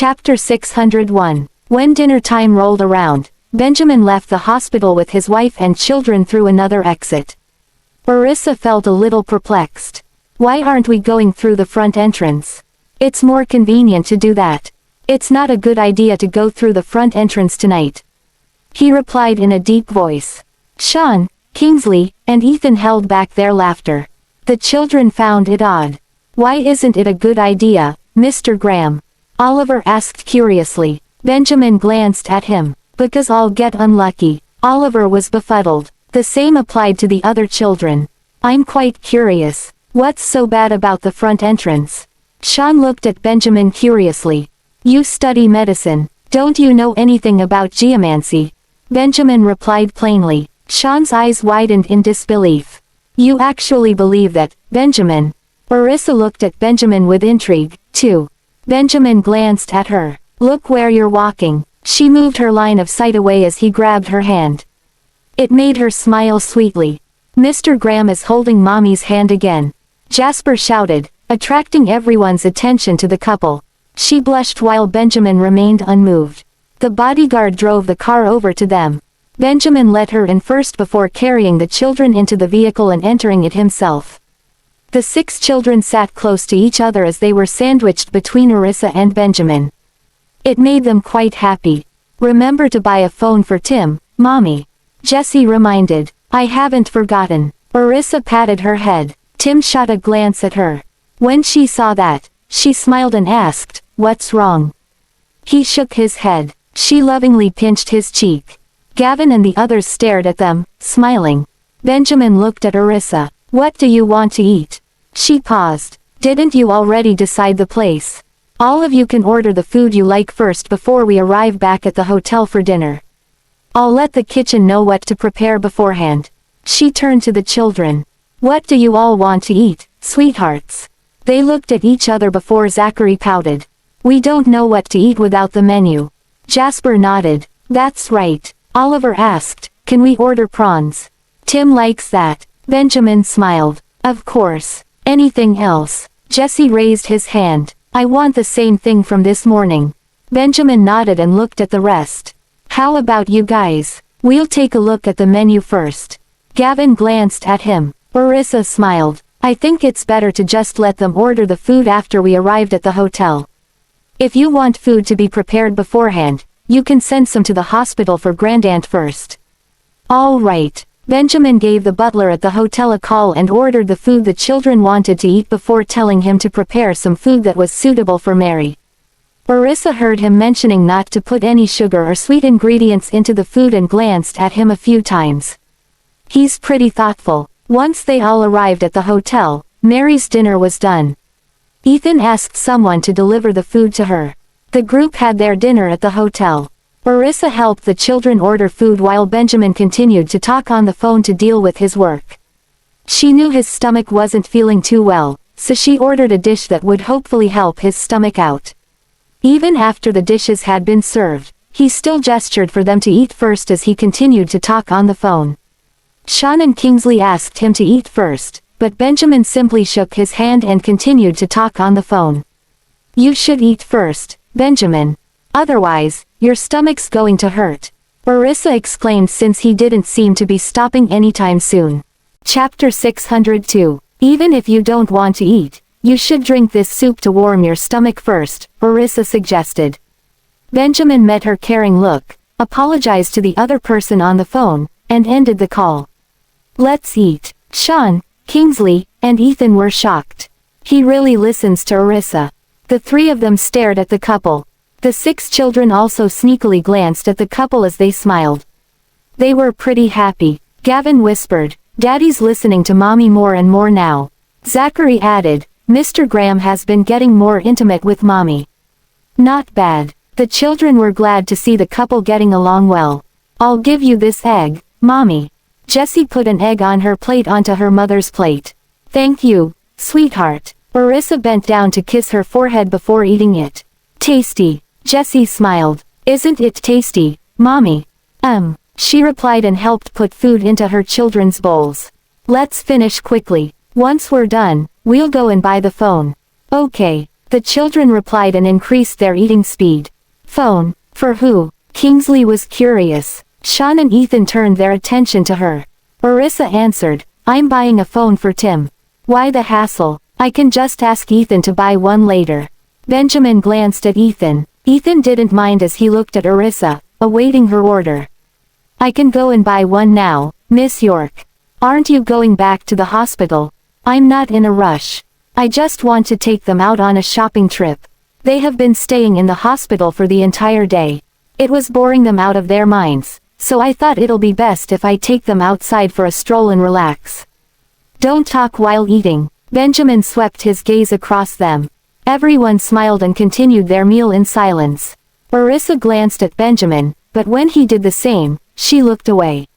Chapter 601. When dinner time rolled around, Benjamin left the hospital with his wife and children through another exit. Orissa felt a little perplexed. Why aren't we going through the front entrance? It's more convenient to do that. It's not a good idea to go through the front entrance tonight, he replied in a deep voice. Sean, Kingsley, and Ethan held back their laughter. The children found it odd. Why isn't it a good idea, Mr. Graham? Oliver asked curiously. Benjamin glanced at him. Because I'll get unlucky. Oliver was befuddled. The same applied to the other children. I'm quite curious. What's so bad about the front entrance? Sean looked at Benjamin curiously. You study medicine. Don't you know anything about geomancy? Benjamin replied plainly. Sean's eyes widened in disbelief. You actually believe that, Benjamin? Orissa looked at Benjamin with intrigue, too. Benjamin glanced at her. Look where you're walking. She moved her line of sight away as he grabbed her hand. It made her smile sweetly. Mr. Graham is holding Mommy's hand again, Jasper shouted, attracting everyone's attention to the couple. She blushed while Benjamin remained unmoved. The bodyguard drove the car over to them. Benjamin let her in first before carrying the children into the vehicle and entering it himself. The 6 children sat close to each other as they were sandwiched between Orissa and Benjamin. It made them quite happy. Remember to buy a phone for Tim, Mommy. Jessie reminded. I haven't forgotten. Orissa patted her head. Tim shot a glance at her. When she saw that, she smiled and asked, What's wrong? He shook his head. She lovingly pinched his cheek. Gavin and the others stared at them, smiling. Benjamin looked at Orissa. What do you want to eat? She paused. Didn't you already decide the place? All of you can order the food you like first before we arrive back at the hotel for dinner. I'll let the kitchen know what to prepare beforehand. She turned to the children. What do you all want to eat, sweethearts? They looked at each other before Zachary pouted. We don't know what to eat without the menu. Jasper nodded. That's right. Oliver asked, can we order prawns? Tim likes that. Benjamin smiled. Of course. Anything else? Jesse raised his hand. I want the same thing from this morning. Benjamin nodded and looked at the rest. How about you guys? We'll take a look at the menu first. Gavin glanced at him. Orissa smiled. I think it's better to just let them order the food after we arrived at the hotel. If you want food to be prepared beforehand, you can send some to the hospital for Grandaunt first. All right. Benjamin gave the butler at the hotel a call and ordered the food the children wanted to eat before telling him to prepare some food that was suitable for Mary. Orissa heard him mentioning not to put any sugar or sweet ingredients into the food and glanced at him a few times. He's pretty thoughtful. Once they all arrived at the hotel, Mary's dinner was done. Ethan asked someone to deliver the food to her. The group had their dinner at the hotel. Orissa helped the children order food while Benjamin continued to talk on the phone to deal with his work. She knew his stomach wasn't feeling too well, so she ordered a dish that would hopefully help his stomach out. Even after the dishes had been served, he still gestured for them to eat first as he continued to talk on the phone. Sean and Kingsley asked him to eat first, but Benjamin simply shook his hand and continued to talk on the phone. You should eat first, Benjamin. Otherwise, your stomach's going to hurt. Orissa exclaimed since he didn't seem to be stopping anytime soon. Chapter 602. Even if you don't want to eat, you should drink this soup to warm your stomach first, Orissa suggested. Benjamin met her caring look, apologized to the other person on the phone, and ended the call. Let's eat. Sean, Kingsley, and Ethan were shocked. He really listens to Orissa. The 3 of them stared at the couple. The 6 children also sneakily glanced at the couple as they smiled. They were pretty happy. Gavin whispered, Daddy's listening to Mommy more and more now. Zachary added, Mr. Graham has been getting more intimate with Mommy. Not bad. The children were glad to see the couple getting along well. I'll give you this egg, Mommy. Jessie put an egg on her plate onto her mother's plate. Thank you, sweetheart. Orissa bent down to kiss her forehead before eating it. Tasty. Jessie smiled. Isn't it tasty, Mommy? She replied and helped put food into her children's bowls. Let's finish quickly. Once we're done, we'll go and buy the phone. Okay. The children replied and increased their eating speed. Phone. For who? Kingsley was curious. Sean and Ethan turned their attention to her. Orissa answered, I'm buying a phone for Tim. Why the hassle? I can just ask Ethan to buy one later. Benjamin glanced at Ethan. Ethan didn't mind as he looked at Orissa, awaiting her order. I can go and buy one now, Miss York. Aren't you going back to the hospital? I'm not in a rush. I just want to take them out on a shopping trip. They have been staying in the hospital for the entire day. It was boring them out of their minds, so I thought it'll be best if I take them outside for a stroll and relax. Don't talk while eating. Benjamin swept his gaze across them. Everyone smiled and continued their meal in silence. Orissa glanced at Benjamin, but when he did the same, she looked away.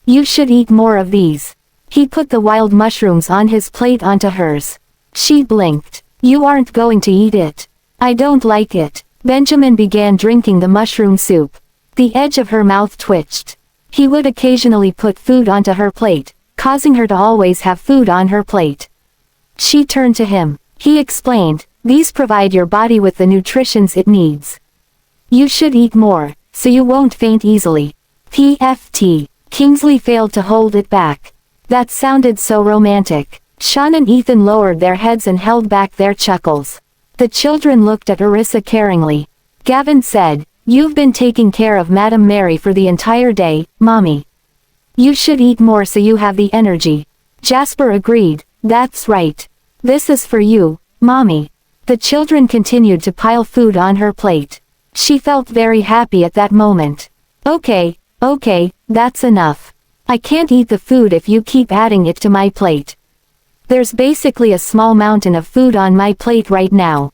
You should eat more of these. He put the wild mushrooms on his plate onto hers. She blinked. You aren't going to eat it. I don't like it. Benjamin began drinking the mushroom soup. The edge of her mouth twitched. He would occasionally put food onto her plate, causing her to always have food on her plate. She turned to him. He explained, these provide your body with the nutritions it needs. You should eat more, so you won't faint easily. PFT. Kingsley failed to hold it back. That sounded so romantic. Sean and Ethan lowered their heads and held back their chuckles. The children looked at Orissa caringly. Gavin said, You've been taking care of Madam Mary for the entire day, Mommy. You should eat more so you have the energy. Jasper agreed, That's right. This is for you, Mommy. The children continued to pile food on her plate. She felt very happy at that moment. Okay, that's enough. I can't eat the food if you keep adding it to my plate. There's basically a small mountain of food on my plate right now.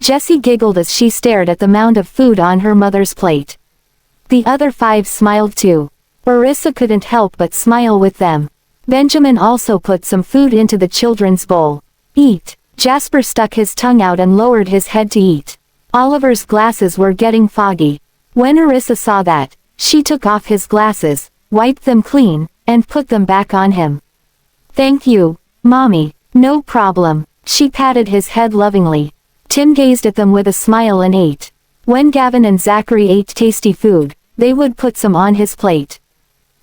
Jessie giggled as she stared at the mound of food on her mother's plate. The other 5 smiled too. Orissa couldn't help but smile with them. Benjamin also put some food into the children's bowl. Eat. Jasper stuck his tongue out and lowered his head to eat. Oliver's glasses were getting foggy. When Orissa saw that, she took off his glasses, wiped them clean, and put them back on him. Thank you, Mommy. No problem. She patted his head lovingly. Tim gazed at them with a smile and ate. When Gavin and Zachary ate tasty food, they would put some on his plate.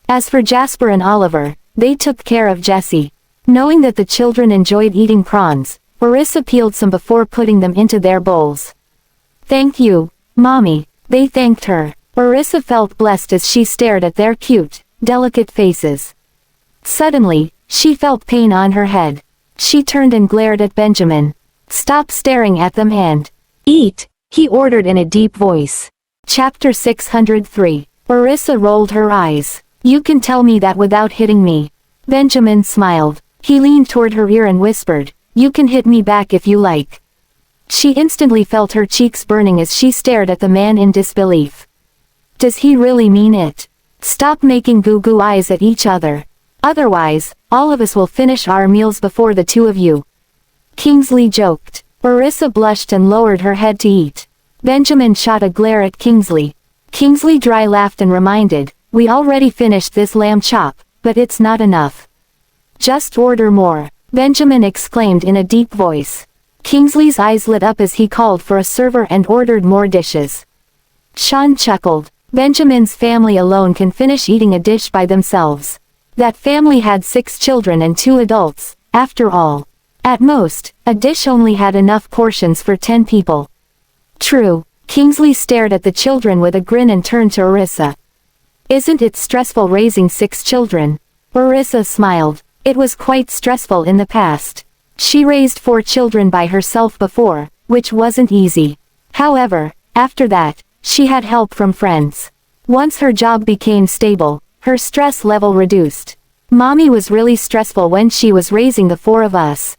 As for Jasper and Oliver, they took care of Jessie. Knowing that the children enjoyed eating prawns, Orissa peeled some before putting them into their bowls. Thank you, Mommy. They thanked her. Orissa felt blessed as she stared at their cute, delicate faces. Suddenly, she felt pain on her head. She turned and glared at Benjamin. Stop staring at them and eat, he ordered in a deep voice. Chapter 603. Orissa rolled her eyes. You can tell me that without hitting me. Benjamin smiled. He leaned toward her ear and whispered, You can hit me back if you like. She instantly felt her cheeks burning as she stared at the man in disbelief. Does he really mean it? Stop making goo-goo eyes at each other. Otherwise, all of us will finish our meals before the 2 of you. Kingsley joked. Orissa blushed and lowered her head to eat. Benjamin shot a glare at Kingsley. Kingsley dry laughed and reminded, We already finished this lamb chop, but it's not enough. Just order more, Benjamin exclaimed in a deep voice. Kingsley's eyes lit up as he called for a server and ordered more dishes. Sean chuckled. Benjamin's family alone can finish eating a dish by themselves. That family had 6 children and 2 adults, after all. At most, a dish only had enough portions for 10 people. True. Kingsley stared at the children with a grin and turned to Orissa. Isn't it stressful raising 6 children? Orissa smiled. It was quite stressful in the past. She raised 4 children by herself before, which wasn't easy. However, after that, she had help from friends. Once her job became stable, her stress level reduced. Mommy was really stressful when she was raising the 4 of us.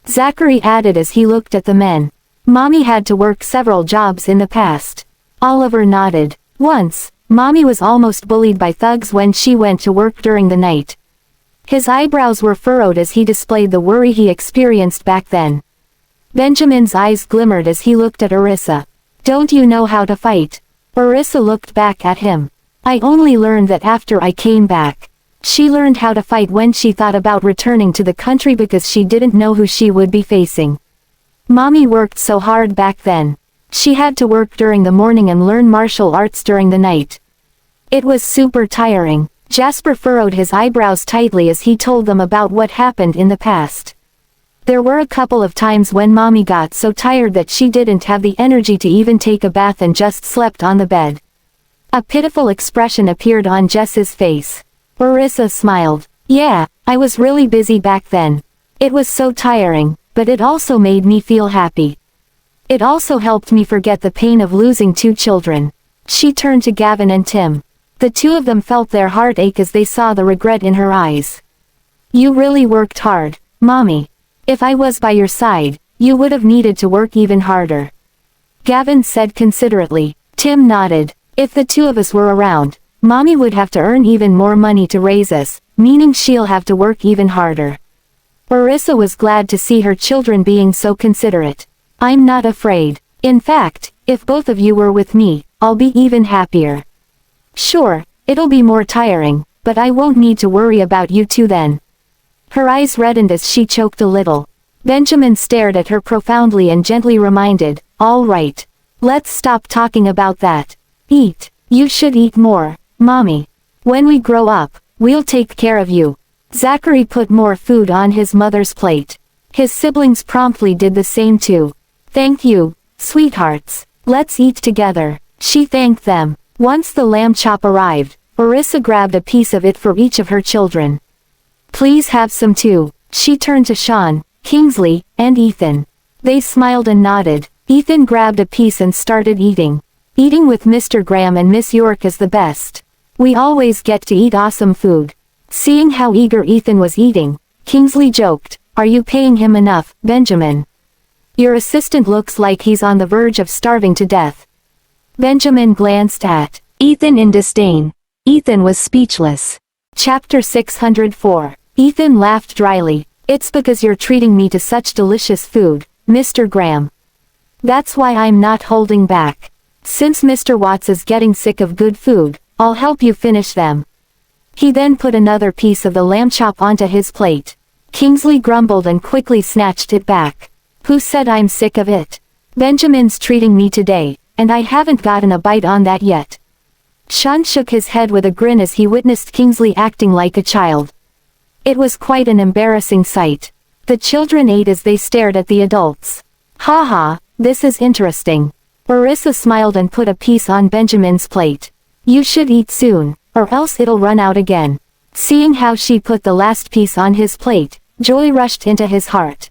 Zachary added as he looked at the men. Mommy had to work several jobs in the past. Oliver nodded. Once, Mommy was almost bullied by thugs when she went to work during the night. His eyebrows were furrowed as he displayed the worry he experienced back then. Benjamin's eyes glimmered as he looked at Orissa. Don't you know how to fight? Orissa looked back at him. I only learned that after I came back. She learned how to fight when she thought about returning to the country because she didn't know who she would be facing. Mommy worked so hard back then. She had to work during the morning and learn martial arts during the night. It was super tiring. Jasper furrowed his eyebrows tightly as he told them about what happened in the past. There were a couple of times when Mommy got so tired that she didn't have the energy to even take a bath and just slept on the bed. A pitiful expression appeared on Jess's face. Orissa smiled. Yeah, I was really busy back then. It was so tiring, but it also made me feel happy. It also helped me forget the pain of losing 2 children. She turned to Gavin and Tim. The 2 of them felt their heart ache as they saw the regret in her eyes. You really worked hard, Mommy. If I was by your side, you would have needed to work even harder. Gavin said considerately. Tim nodded. If the 2 of us were around, Mommy would have to earn even more money to raise us, meaning she'll have to work even harder. Orissa was glad to see her children being so considerate. I'm not afraid. In fact, if both of you were with me, I'll be even happier. Sure, it'll be more tiring, but I won't need to worry about you 2 then. Her eyes reddened as she choked a little. Benjamin stared at her profoundly and gently reminded, all right. Let's stop talking about that. Eat. You should eat more, Mommy. When we grow up, we'll take care of you. Zachary put more food on his mother's plate. His siblings promptly did the same too. Thank you, sweethearts. Let's eat together. She thanked them. Once the lamb chop arrived, Orissa grabbed a piece of it for each of her children. Please have some too. She turned to Sean, Kingsley, and Ethan. They smiled and nodded. Ethan grabbed a piece and started eating. Eating with Mr. Graham and Miss York is the best. We always get to eat awesome food. Seeing how eager Ethan was eating, Kingsley joked, are you paying him enough, Benjamin? Your assistant looks like he's on the verge of starving to death. Benjamin glanced at Ethan in disdain. Ethan was speechless. Chapter 604. Ethan laughed dryly. It's because you're treating me to such delicious food, Mr. Graham. That's why I'm not holding back. Since Mr. Watts is getting sick of good food, I'll help you finish them. He then put another piece of the lamb chop onto his plate. Kingsley grumbled and quickly snatched it back. Who said I'm sick of it? Benjamin's treating me today, and I haven't gotten a bite on that yet. Sean shook his head with a grin as he witnessed Kingsley acting like a child. It was quite an embarrassing sight. The children ate as they stared at the adults. Ha ha, this is interesting. Orissa smiled and put a piece on Benjamin's plate. You should eat soon, or else it'll run out again. Seeing how she put the last piece on his plate, joy rushed into his heart.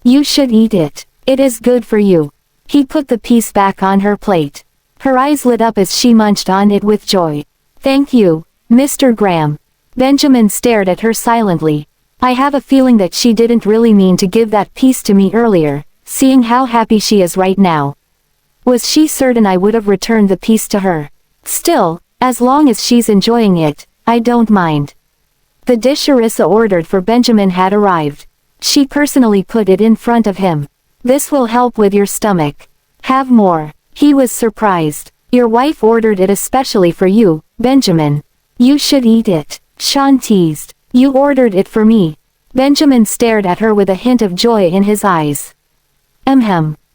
You should eat it. It is good for you. He put the piece back on her plate. Her eyes lit up as she munched on it with joy. Thank you, Mr. Graham. Benjamin stared at her silently. I have a feeling that she didn't really mean to give that piece to me earlier, seeing how happy she is right now. Was she certain I would have returned the piece to her? Still, as long as she's enjoying it, I don't mind. The dish Orissa ordered for Benjamin had arrived. She personally put it in front of him. This will help with your stomach. Have more. He was surprised. Your wife ordered it especially for you, Benjamin. You should eat it. Sean teased. You ordered it for me. Benjamin stared at her with a hint of joy in his eyes.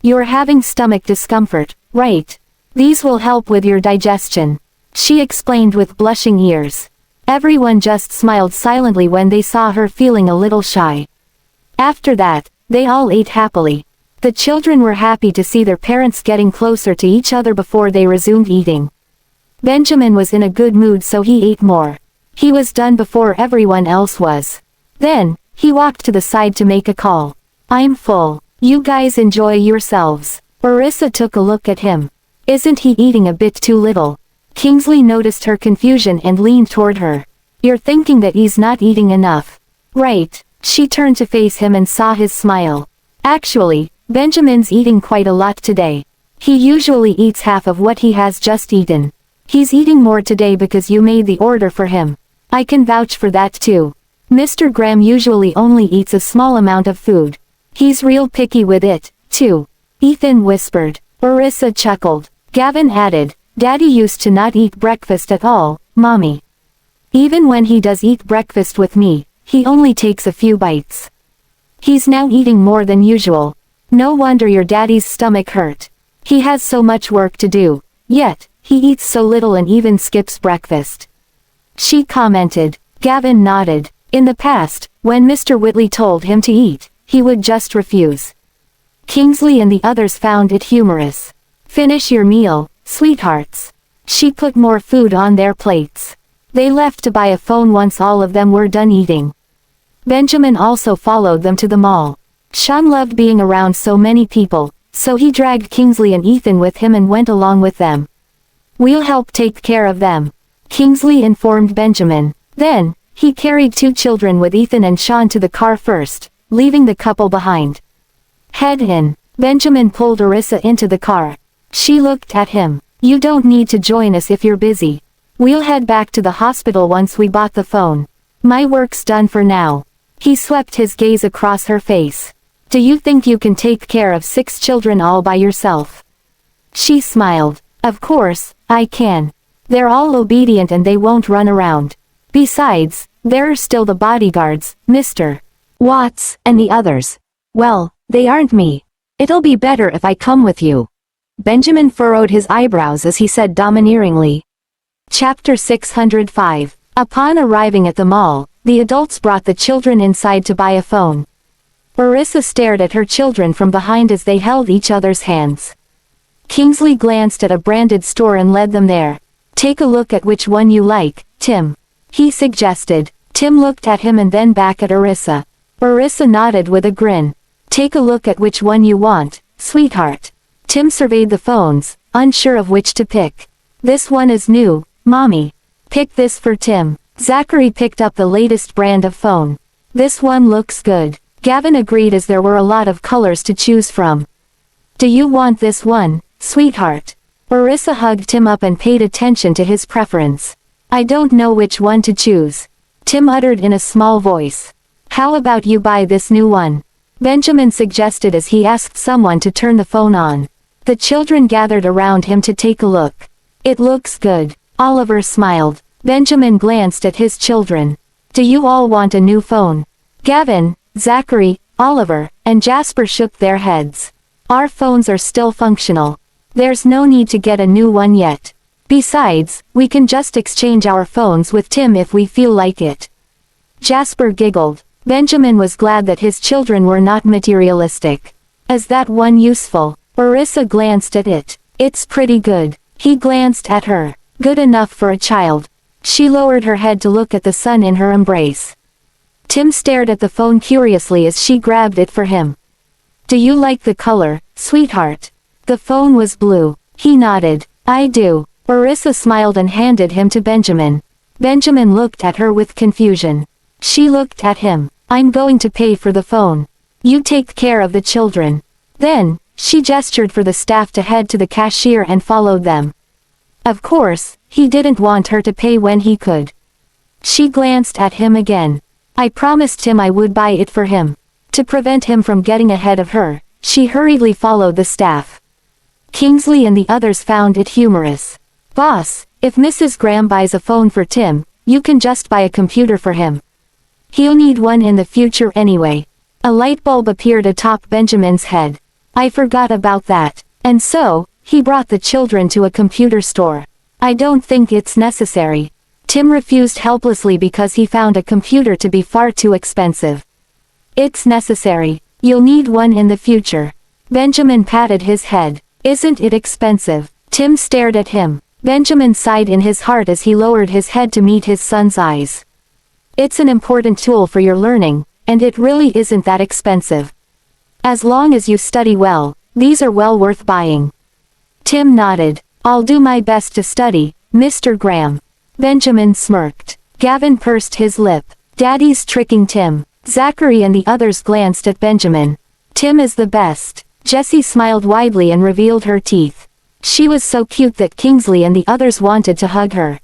You're having stomach discomfort, right? These will help with your digestion. She explained with blushing ears. Everyone just smiled silently when they saw her feeling a little shy. After that, they all ate happily. The children were happy to see their parents getting closer to each other before they resumed eating. Benjamin was in a good mood, so he ate more. He was done before everyone else was. Then, he walked to the side to make a call. I'm full. You guys enjoy yourselves. Orissa took a look at him. Isn't he eating a bit too little? Kingsley noticed her confusion and leaned toward her. You're thinking that he's not eating enough. Right. She turned to face him and saw his smile. Actually, Benjamin's eating quite a lot today. He usually eats half of what he has just eaten. He's eating more today because you made the order for him. I can vouch for that too. Mr. Graham usually only eats a small amount of food. He's real picky with it, too. Ethan whispered. Orissa chuckled. Gavin added, Daddy used to not eat breakfast at all, Mommy. Even when he does eat breakfast with me, he only takes a few bites. He's now eating more than usual. No wonder your daddy's stomach hurt. He has so much work to do, yet, he eats so little and even skips breakfast. She commented. Gavin nodded. In the past, when Mr. Whitley told him to eat, he would just refuse. Kingsley and the others found it humorous. Finish your meal, sweethearts. She put more food on their plates. They left to buy a phone once all of them were done eating. Benjamin also followed them to the mall. Sean loved being around so many people, so he dragged Kingsley and Ethan with him and went along with them. We'll help take care of them, Kingsley informed Benjamin. Then, he carried 2 children with Ethan and Sean to the car first, leaving the couple behind. Head in. Benjamin pulled Arissa into the car. She looked at him. You don't need to join us if you're busy. We'll head back to the hospital once we bought the phone. My work's done for now. He swept his gaze across her face. Do you think you can take care of 6 children all by yourself? She smiled. Of course, I can. They're all obedient and they won't run around. Besides, there are still the bodyguards, Mr. Watts, and the others. Well, they aren't me. It'll be better if I come with you. Benjamin furrowed his eyebrows as he said domineeringly. Chapter 605. Upon arriving at the mall, the adults brought the children inside to buy a phone. Arissa stared at her children from behind as they held each other's hands. Kingsley glanced at a branded store and led them there. Take a look at which one you like, Tim. He suggested. Tim looked at him and then back at Arissa. Arissa nodded with a grin. Take a look at which one you want, sweetheart. Tim surveyed the phones, unsure of which to pick. This one is new, Mommy. Pick this for Tim. Zachary picked up the latest brand of phone. This one looks good. Gavin agreed as there were a lot of colors to choose from. Do you want this one, sweetheart? Arissa hugged Tim up and paid attention to his preference. I don't know which one to choose. Tim uttered in a small voice. How about you buy this new one? Benjamin suggested as he asked someone to turn the phone on. The children gathered around him to take a look. It looks good. Oliver smiled. Benjamin glanced at his children. Do you all want a new phone? Gavin, Zachary, Oliver, and Jasper shook their heads. Our phones are still functional. There's no need to get a new one yet. Besides, we can just exchange our phones with Tim if we feel like it. Jasper giggled. Benjamin was glad that his children were not materialistic. Is that one useful? Arissa glanced at it. It's pretty good. He glanced at her. Good enough for a child. She lowered her head to look at the son in her embrace. Tim stared at the phone curiously as she grabbed it for him. Do you like the color, sweetheart? The phone was blue. He nodded. I do. Arissa smiled and handed him to Benjamin. Benjamin looked at her with confusion. She looked at him. I'm going to pay for the phone. You take care of the children. Then, she gestured for the staff to head to the cashier and followed them. Of course, he didn't want her to pay when he could. She glanced at him again. I promised him I would buy it for him. To prevent him from getting ahead of her, she hurriedly followed the staff. Kingsley and the others found it humorous. Boss, if Mrs. Graham buys a phone for Tim, you can just buy a computer for him. He'll need one in the future anyway. A light bulb appeared atop Benjamin's head. I forgot about that. And so, he brought the children to a computer store. I don't think it's necessary. Tim refused helplessly because he found a computer to be far too expensive. It's necessary. You'll need one in the future. Benjamin patted his head. Isn't it expensive? Tim stared at him. Benjamin sighed in his heart as he lowered his head to meet his son's eyes. It's an important tool for your learning, and it really isn't that expensive. As long as you study well, these are well worth buying. Tim nodded. I'll do my best to study, Mr. Graham. Benjamin smirked. Gavin pursed his lip. Daddy's tricking Tim. Zachary and the others glanced at Benjamin. Tim is the best. Jessie smiled widely and revealed her teeth. She was so cute that Kingsley and the others wanted to hug her.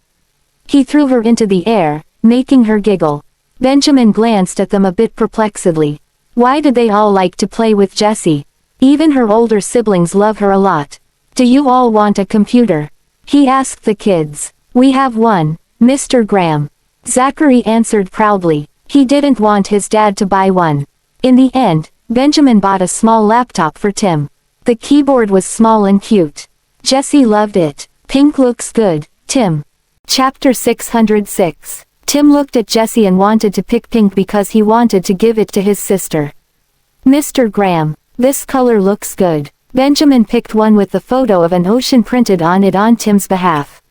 He threw her into the air, making her giggle. Benjamin glanced at them a bit perplexedly. Why did they all like to play with Jessie? Even her older siblings love her a lot. Do you all want a computer? He asked the kids. We have one, Mr. Graham. Zachary answered proudly. He didn't want his dad to buy one. In the end, Benjamin bought a small laptop for Tim. The keyboard was small and cute. Jessie loved it. Pink looks good, Tim. Chapter 606. Tim looked at Jessie and wanted to pick pink because he wanted to give it to his sister. Mr. Graham, this color looks good. Benjamin picked one with the photo of an ocean printed on it on Tim's behalf.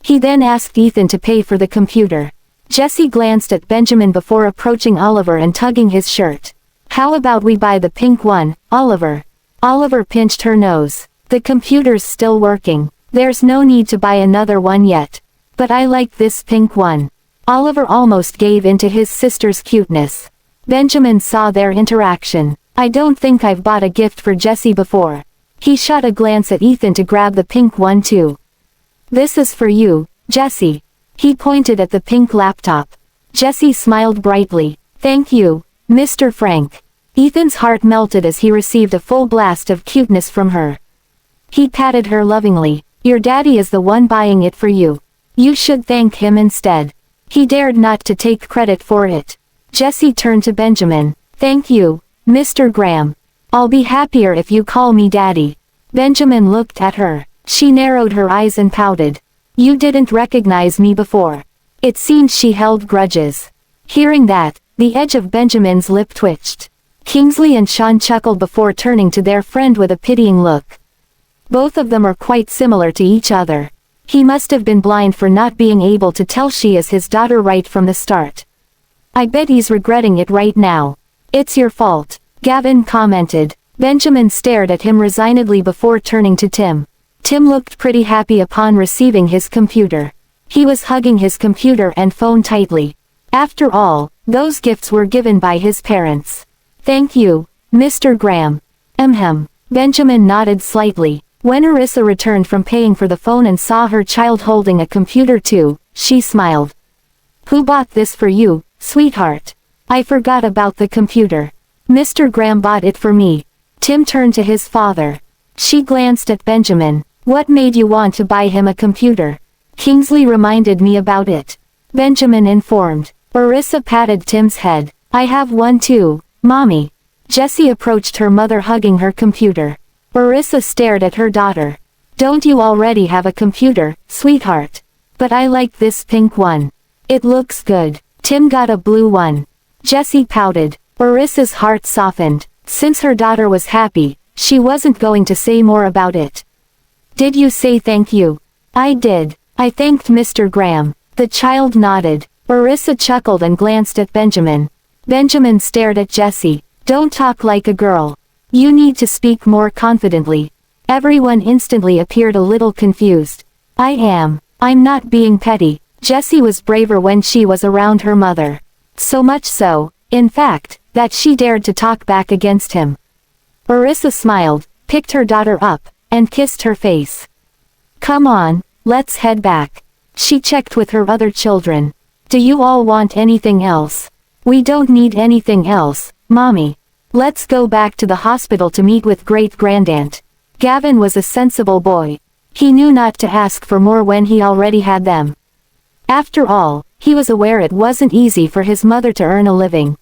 He then asked Ethan to pay for the computer. Jessie glanced at Benjamin before approaching Oliver and tugging his shirt. How about we buy the pink one, Oliver? Oliver pinched her nose. The computer's still working. There's no need to buy another one yet. But I like this pink one. Oliver almost gave in to his sister's cuteness. Benjamin saw their interaction. I don't think I've bought a gift for Jessie before. He shot a glance at Ethan to grab the pink one too. This is for you, Jessie. He pointed at the pink laptop. Jessie smiled brightly. Thank you, Mr. Frank. Ethan's heart melted as he received a full blast of cuteness from her. He patted her lovingly. Your daddy is the one buying it for you. You should thank him instead. He dared not to take credit for it. Jessie turned to Benjamin. Thank you, Mr. Graham. I'll be happier if you call me Daddy. Benjamin looked at her. She narrowed her eyes and pouted. You didn't recognize me before. It seemed she held grudges. Hearing that, the edge of Benjamin's lip twitched. Kingsley and Sean chuckled before turning to their friend with a pitying look. Both of them are quite similar to each other. He must have been blind for not being able to tell she is his daughter right from the start. I bet he's regretting it right now. It's your fault, Gavin commented. Benjamin stared at him resignedly before turning to Tim. Tim looked pretty happy upon receiving his computer. He was hugging his computer and phone tightly. After all, those gifts were given by his parents. Thank you, Mr. Graham. Benjamin nodded slightly. When Arissa returned from paying for the phone and saw her child holding a computer too, she smiled. Who bought this for you, sweetheart? I forgot about the computer. Mr. Graham bought it for me. Tim turned to his father. She glanced at Benjamin. What made you want to buy him a computer? Kingsley reminded me about it. Benjamin informed. Arissa patted Tim's head. I have one too, Mommy. Jessie approached her mother hugging her computer. Arissa stared at her daughter. Don't you already have a computer, sweetheart? But I like this pink one. It looks good. Tim got a blue one. Jessie pouted. Arissa's heart softened. Since her daughter was happy, she wasn't going to say more about it. Did you say thank you? I did. I thanked Mr. Graham. The child nodded. Arissa chuckled and glanced at Benjamin. Benjamin stared at Jessie. Don't talk like a girl. You need to speak more confidently. Everyone instantly appeared a little confused. I'm not being petty. Jessie was braver when she was around her mother. So much so, in fact, that she dared to talk back against him. Arissa smiled, picked her daughter up, and kissed her face. Come on, let's head back. She checked with her other children. Do you all want anything else? We don't need anything else, Mommy. Let's go back to the hospital to meet with great-grandaunt. Gavin was a sensible boy. He knew not to ask for more when he already had them. After all, he was aware it wasn't easy for his mother to earn a living.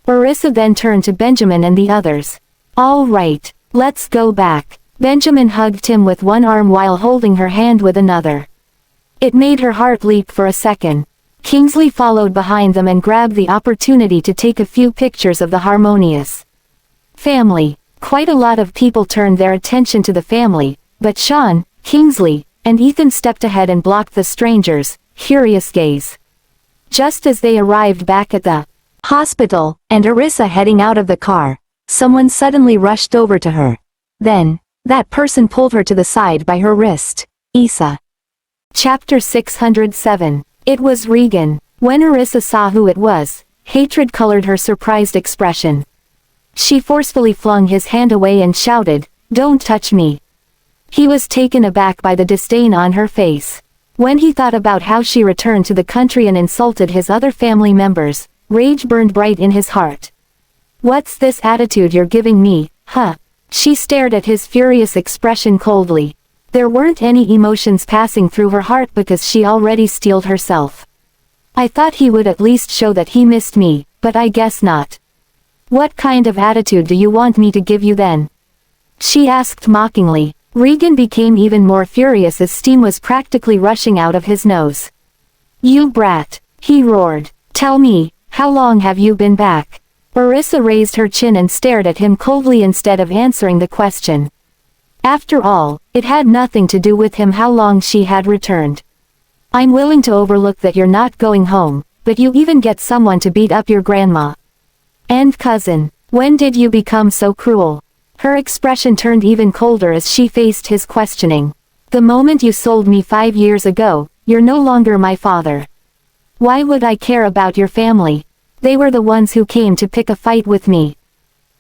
Arissa then turned to Benjamin and the others. All right, let's go back. Benjamin hugged Tim with one arm while holding her hand with another. It made her heart leap for a second. Kingsley followed behind them and grabbed the opportunity to take a few pictures of the harmonious family. Quite a lot of people turned their attention to the family, but Sean, Kingsley, and Ethan stepped ahead and blocked the strangers' curious gaze. Just as they arrived back at the hospital, and Arissa heading out of the car, someone suddenly rushed over to her. Then, that person pulled her to the side by her wrist. Issa. Chapter 607. It was Regan. When Arissa saw who it was, hatred colored her surprised expression. She forcefully flung his hand away and shouted, "Don't touch me." He was taken aback by the disdain on her face. When he thought about how she returned to the country and insulted his other family members, rage burned bright in his heart. What's this attitude you're giving me, huh? She stared at his furious expression coldly. There weren't any emotions passing through her heart because she already steeled herself. I thought he would at least show that he missed me, but I guess not. What kind of attitude do you want me to give you then? She asked mockingly. Regan became even more furious as steam was practically rushing out of his nose. You brat, he roared. Tell me, how long have you been back? Orissa raised her chin and stared at him coldly instead of answering the question. After all, it had nothing to do with him how long she had returned. I'm willing to overlook that you're not going home, but you even get someone to beat up your grandma. And cousin, when did you become so cruel? Her expression turned even colder as she faced his questioning. The moment you sold me 5 years ago, you're no longer my father. Why would I care about your family? They were the ones who came to pick a fight with me.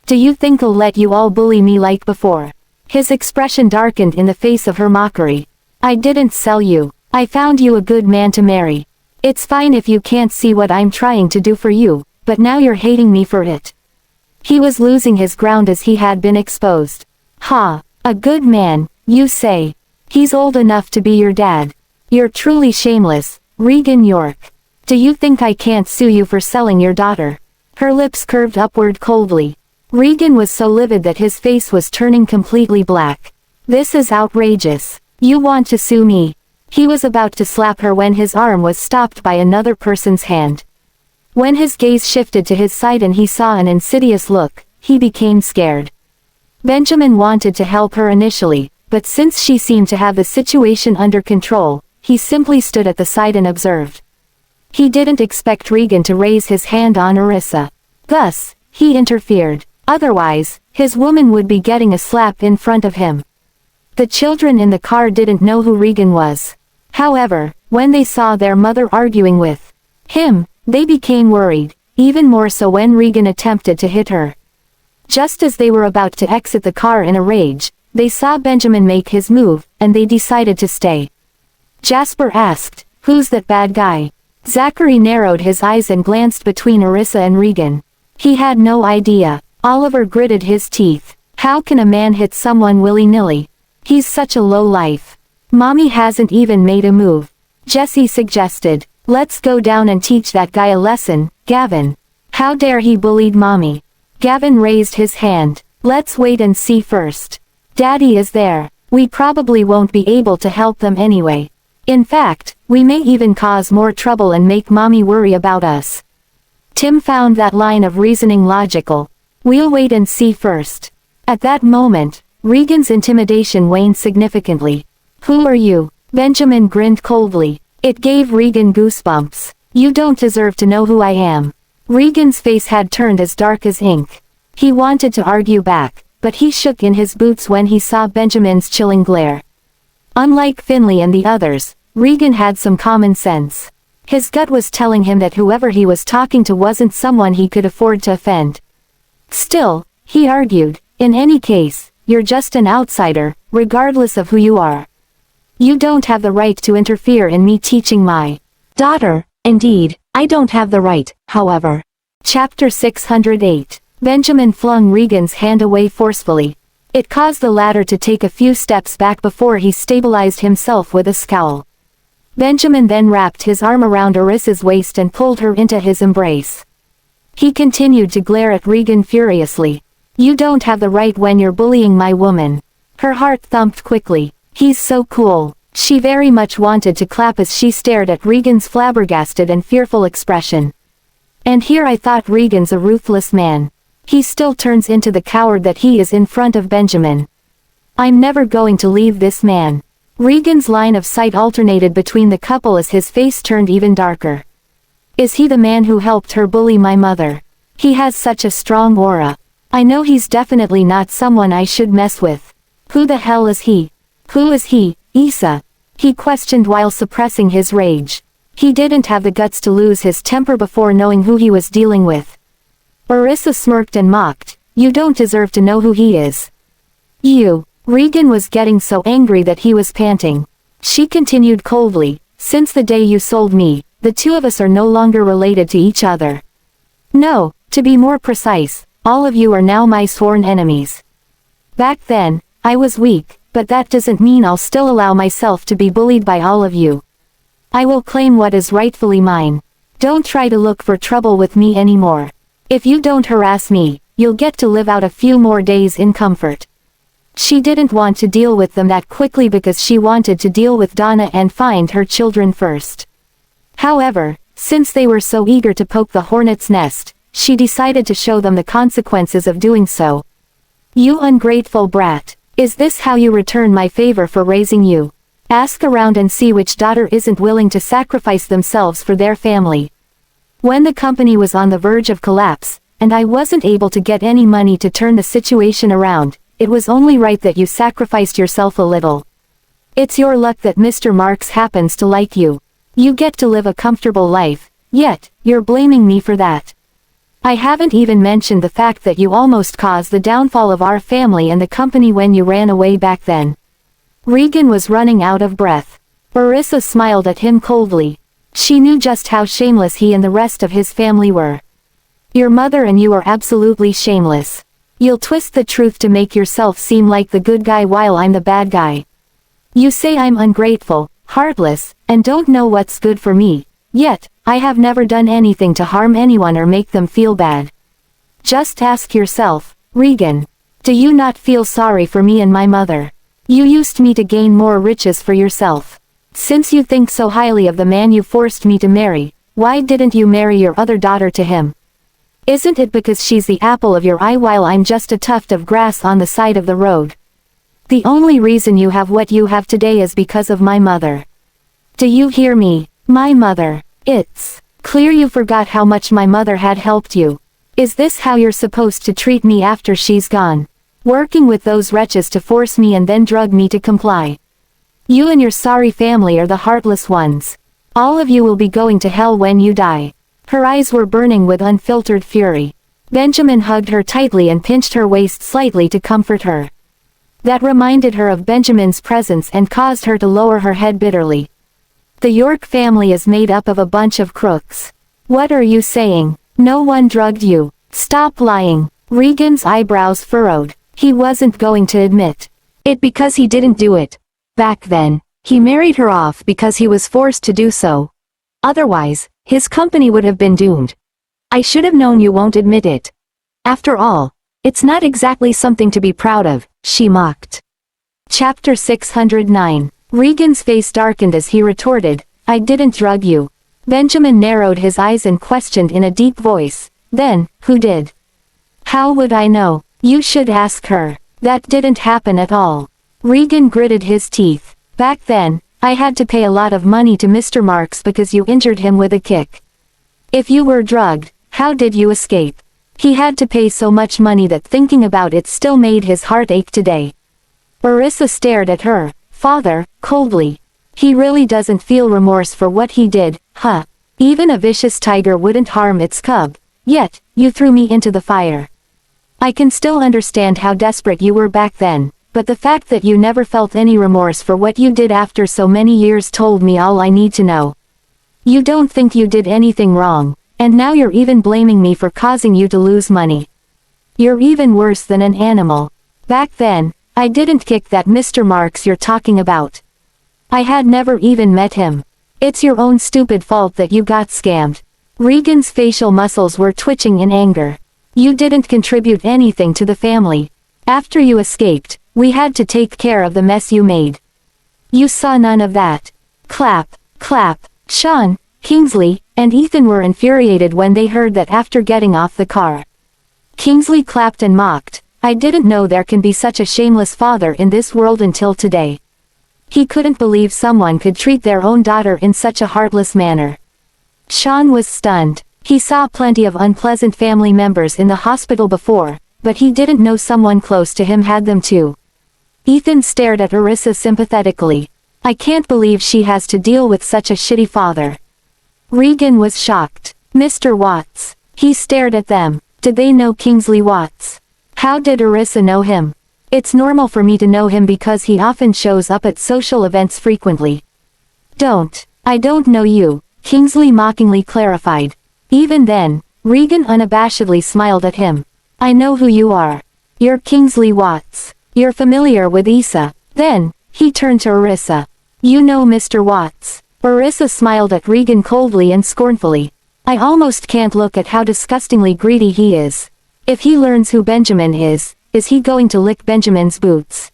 Do you think I'll let you all bully me like before? His expression darkened in the face of her mockery. I didn't sell you. I found you a good man to marry. It's fine if you can't see what I'm trying to do for you, but now you're hating me for it. He was losing his ground as he had been exposed. Ha, a good man, you say. He's old enough to be your dad. You're truly shameless, Regan York. Do you think I can't sue you for selling your daughter? Her lips curved upward coldly. Regan was so livid that his face was turning completely black. This is outrageous. You want to sue me? He was about to slap her when his arm was stopped by another person's hand. When his gaze shifted to his side and he saw an insidious look, he became scared. Benjamin wanted to help her initially, but since she seemed to have the situation under control, he simply stood at the side and observed. He didn't expect Regan to raise his hand on Orissa. Thus, he interfered. Otherwise, his woman would be getting a slap in front of him. The children in the car didn't know who Regan was. However, when they saw their mother arguing with him, they became worried, even more so when Regan attempted to hit her. Just as they were about to exit the car in a rage, they saw Benjamin make his move, and they decided to stay. Jasper asked, "Who's that bad guy?" Zachary narrowed his eyes and glanced between Orissa and Regan. He had no idea. Oliver gritted his teeth. How can a man hit someone willy-nilly? He's such a low-life. Mommy hasn't even made a move. Jesse suggested, "Let's go down and teach that guy a lesson, Gavin." How dare he bullied Mommy? Gavin raised his hand. Let's wait and see first. Daddy is there. We probably won't be able to help them anyway. In fact, we may even cause more trouble and make Mommy worry about us. Tim found that line of reasoning logical. We'll wait and see first. At that moment, Regan's intimidation waned significantly. Who are you? Benjamin grinned coldly. It gave Regan goosebumps. You don't deserve to know who I am. Regan's face had turned as dark as ink. He wanted to argue back, but he shook in his boots when he saw Benjamin's chilling glare. Unlike Finley and the others, Regan had some common sense. His gut was telling him that whoever he was talking to wasn't someone he could afford to offend. Still, he argued, in any case, you're just an outsider, regardless of who you are. You don't have the right to interfere in me teaching my daughter. Indeed, I don't have the right, however. Chapter 608. Benjamin flung Regan's hand away forcefully. It caused the latter to take a few steps back before he stabilized himself with a scowl. Benjamin then wrapped his arm around Orissa's waist and pulled her into his embrace. He continued to glare at Regan furiously. You don't have the right when you're bullying my woman. Her heart thumped quickly. He's so cool. She very much wanted to clap as she stared at Regan's flabbergasted and fearful expression. And here I thought Regan's a ruthless man. He still turns into the coward that he is in front of Benjamin. I'm never going to leave this man. Regan's line of sight alternated between the couple as his face turned even darker. Is he the man who helped her bully my mother? He has such a strong aura. I know he's definitely not someone I should mess with. Who the hell is he? Who is he, Issa? He questioned while suppressing his rage. He didn't have the guts to lose his temper before knowing who he was dealing with. Orissa smirked and mocked. You don't deserve to know who he is. You. Regan was getting so angry that he was panting. She continued coldly, since the day you sold me, the two of us are no longer related to each other. No, to be more precise, all of you are now my sworn enemies. Back then, I was weak, but that doesn't mean I'll still allow myself to be bullied by all of you. I will claim what is rightfully mine. Don't try to look for trouble with me anymore. If you don't harass me, you'll get to live out a few more days in comfort. She didn't want to deal with them that quickly because she wanted to deal with Donna and find her children first. However, since they were so eager to poke the hornet's nest, she decided to show them the consequences of doing so. You ungrateful brat. Is this how you return my favor for raising you? Ask around and see which daughter isn't willing to sacrifice themselves for their family. When the company was on the verge of collapse, and I wasn't able to get any money to turn the situation around, it was only right that you sacrificed yourself a little. It's your luck that Mr. Marks happens to like you. You get to live a comfortable life, yet, you're blaming me for that. I haven't even mentioned the fact that you almost caused the downfall of our family and the company when you ran away back then. Regan was running out of breath. Orissa smiled at him coldly. She knew just how shameless he and the rest of his family were. Your mother and you are absolutely shameless. You'll twist the truth to make yourself seem like the good guy while I'm the bad guy. You say I'm ungrateful, heartless, and don't know what's good for me, yet, I have never done anything to harm anyone or make them feel bad. Just ask yourself, Regan. Do you not feel sorry for me and my mother? You used me to gain more riches for yourself. Since you think so highly of the man you forced me to marry, why didn't you marry your other daughter to him? Isn't it because she's the apple of your eye while I'm just a tuft of grass on the side of the road? The only reason you have what you have today is because of my mother. Do you hear me? My mother. It's clear you forgot how much my mother had helped you. Is this how you're supposed to treat me after she's gone? Working with those wretches to force me and then drug me to comply. You and your sorry family are the heartless ones. All of you will be going to hell when you die. Her eyes were burning with unfiltered fury. Benjamin hugged her tightly and pinched her waist slightly to comfort her. That reminded her of Benjamin's presence and caused her to lower her head bitterly. The York family is made up of a bunch of crooks. What are you saying? No one drugged you. Stop lying. Regan's eyebrows furrowed. He wasn't going to admit it because he didn't do it. Back then, he married her off because he was forced to do so. Otherwise, his company would have been doomed. I should have known you won't admit it. After all, it's not exactly something to be proud of, she mocked. Chapter 609. Regan's face darkened as he retorted, I didn't drug you. Benjamin narrowed his eyes and questioned in a deep voice, then, who did? How would I know? You should ask her. That didn't happen at all. Regan gritted his teeth. Back then, I had to pay a lot of money to Mr. Marks because you injured him with a kick. If you were drugged, how did you escape? He had to pay so much money that thinking about it still made his heart ache today. Orissa stared at her father coldly. He really doesn't feel remorse for what he did, huh? Even a vicious tiger wouldn't harm its cub. Yet, you threw me into the fire. I can still understand how desperate you were back then, but the fact that you never felt any remorse for what you did after so many years told me all I need to know. You don't think you did anything wrong, and now you're even blaming me for causing you to lose money. You're even worse than an animal. Back then, I didn't kick that Mr. Marks you're talking about. I had never even met him. It's your own stupid fault that you got scammed. Regan's facial muscles were twitching in anger. You didn't contribute anything to the family. After you escaped, we had to take care of the mess you made. You saw none of that. Clap, clap. Sean, Kingsley, and Ethan were infuriated when they heard that after getting off the car. Kingsley clapped and mocked. I didn't know there can be such a shameless father in this world until today. He couldn't believe someone could treat their own daughter in such a heartless manner. Sean was stunned. He saw plenty of unpleasant family members in the hospital before, but he didn't know someone close to him had them too. Ethan stared at Orissa sympathetically. I can't believe she has to deal with such a shitty father. Regan was shocked. Mr. Watts. He stared at them. Did they know Kingsley Watts? How did Orissa know him? It's normal for me to know him because he often shows up at social events frequently. I don't know you, Kingsley mockingly clarified. Even then, Regan unabashedly smiled at him. I know who you are. You're Kingsley Watts. You're familiar with Issa. Then, he turned to Orissa. You know Mr. Watts. Orissa smiled at Regan coldly and scornfully. I almost can't look at how disgustingly greedy he is. If he learns who Benjamin is he going to lick Benjamin's boots?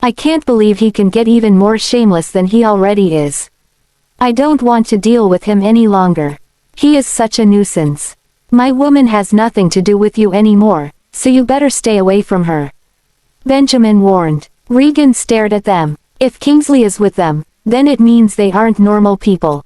I can't believe he can get even more shameless than he already is. I don't want to deal with him any longer. He is such a nuisance. My woman has nothing to do with you anymore, so you better stay away from her. Benjamin warned. Regan stared at them. If Kingsley is with them, then it means they aren't normal people.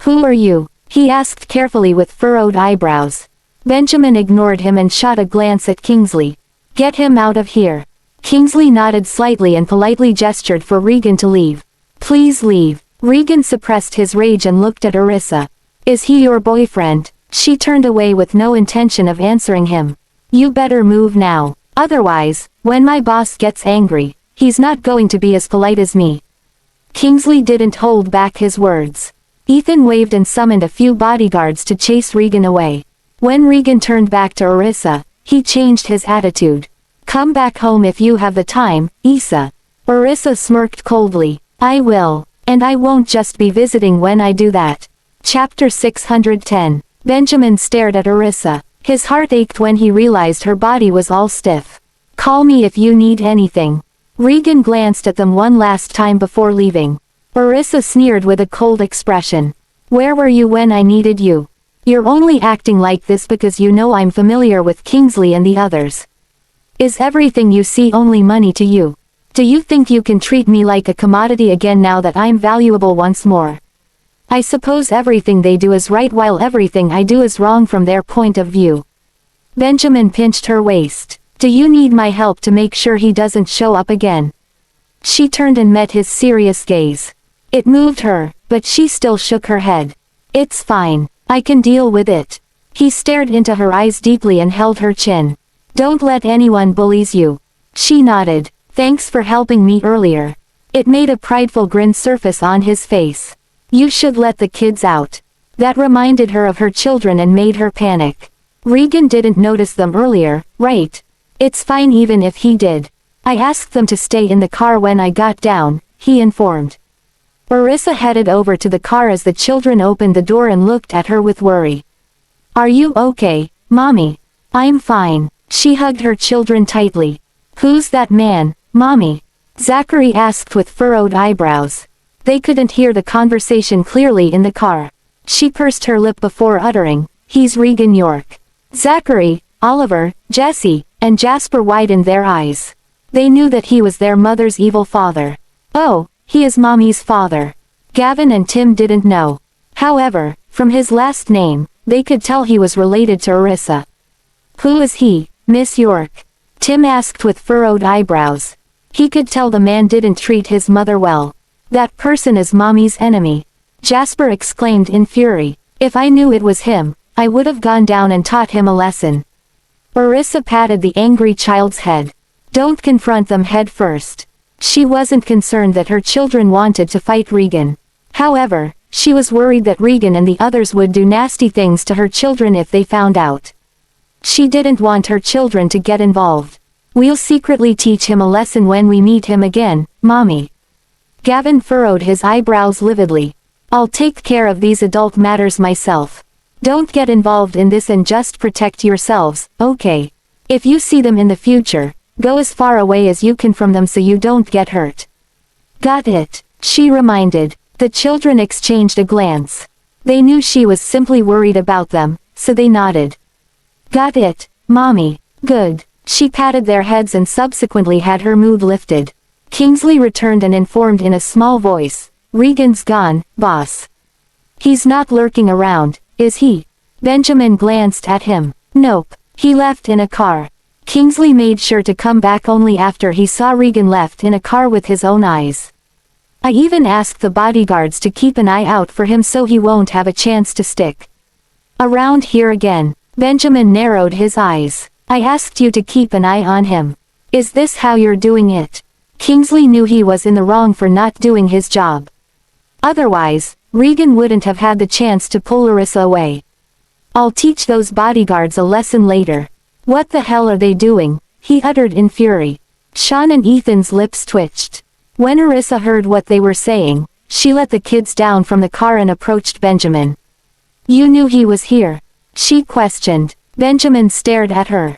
Who are you? He asked carefully with furrowed eyebrows. Benjamin ignored him and shot a glance at Kingsley. Get him out of here. Kingsley nodded slightly and politely gestured for Regan to leave. Please leave. Regan suppressed his rage and looked at Orissa. Is he your boyfriend? She turned away with no intention of answering him. You better move now. Otherwise, when my boss gets angry, he's not going to be as polite as me. Kingsley didn't hold back his words. Ethan waved and summoned a few bodyguards to chase Regan away. When Regan turned back to Orissa, he changed his attitude. Come back home if you have the time, Issa. Orissa smirked coldly. I will. And I won't just be visiting when I do that. Chapter 610. Benjamin stared at Orissa. His heart ached when he realized her body was all stiff. Call me if you need anything. Regan glanced at them one last time before leaving. Orissa sneered with a cold expression. Where were you when I needed you? You're only acting like this because you know I'm familiar with Kingsley and the others. Is everything you see only money to you? Do you think you can treat me like a commodity again now that I'm valuable once more? I suppose everything they do is right while everything I do is wrong from their point of view. Benjamin pinched her waist. Do you need my help to make sure he doesn't show up again? She turned and met his serious gaze. It moved her, but she still shook her head. It's fine. I can deal with it. He stared into her eyes deeply and held her chin. Don't let anyone bullies you. She nodded. Thanks for helping me earlier. It made a prideful grin surface on his face. You should let the kids out. That reminded her of her children and made her panic. Regan didn't notice them earlier, right? It's fine even if he did. I asked them to stay in the car when I got down, he informed. Orissa headed over to the car as the children opened the door and looked at her with worry. Are you okay, Mommy? I'm fine. She hugged her children tightly. Who's that man, Mommy? Zachary asked with furrowed eyebrows. They couldn't hear the conversation clearly in the car. She pursed her lip before uttering, he's Regan York. Zachary, Oliver, Jesse, and Jasper widened their eyes. They knew that he was their mother's evil father. Oh, he is Mommy's father. Gavin and Tim didn't know. However, from his last name, they could tell he was related to Orissa. Who is he, Miss York? Tim asked with furrowed eyebrows. He could tell the man didn't treat his mother well. That person is Mommy's enemy. Jasper exclaimed in fury. If I knew it was him, I would have gone down and taught him a lesson. Orissa patted the angry child's head. Don't confront them head first. She wasn't concerned that her children wanted to fight Regan. However, she was worried that Regan and the others would do nasty things to her children if they found out. She didn't want her children to get involved. We'll secretly teach him a lesson when we meet him again, Mommy. Gavin furrowed his eyebrows lividly. I'll take care of these adult matters myself. Don't get involved in this and just protect yourselves, okay? If you see them in the future, go as far away as you can from them so you don't get hurt. Got it, she reminded. The children exchanged a glance. They knew she was simply worried about them, so they nodded. Got it, Mommy. Good. She patted their heads and subsequently had her mood lifted. Kingsley returned and informed in a small voice, Regan's gone, boss. He's not lurking around, is he? Benjamin glanced at him. Nope. He left in a car. Kingsley made sure to come back only after he saw Regan left in a car with his own eyes. I even asked the bodyguards to keep an eye out for him so he won't have a chance to stick around here again. Benjamin narrowed his eyes. I asked you to keep an eye on him. Is this how you're doing it? Kingsley knew he was in the wrong for not doing his job. Otherwise, Regan wouldn't have had the chance to pull Orissa away. I'll teach those bodyguards a lesson later. What the hell are they doing? He uttered in fury. Sean and Ethan's lips twitched. When Orissa heard what they were saying, she let the kids down from the car and approached Benjamin. You knew he was here? She questioned. Benjamin stared at her.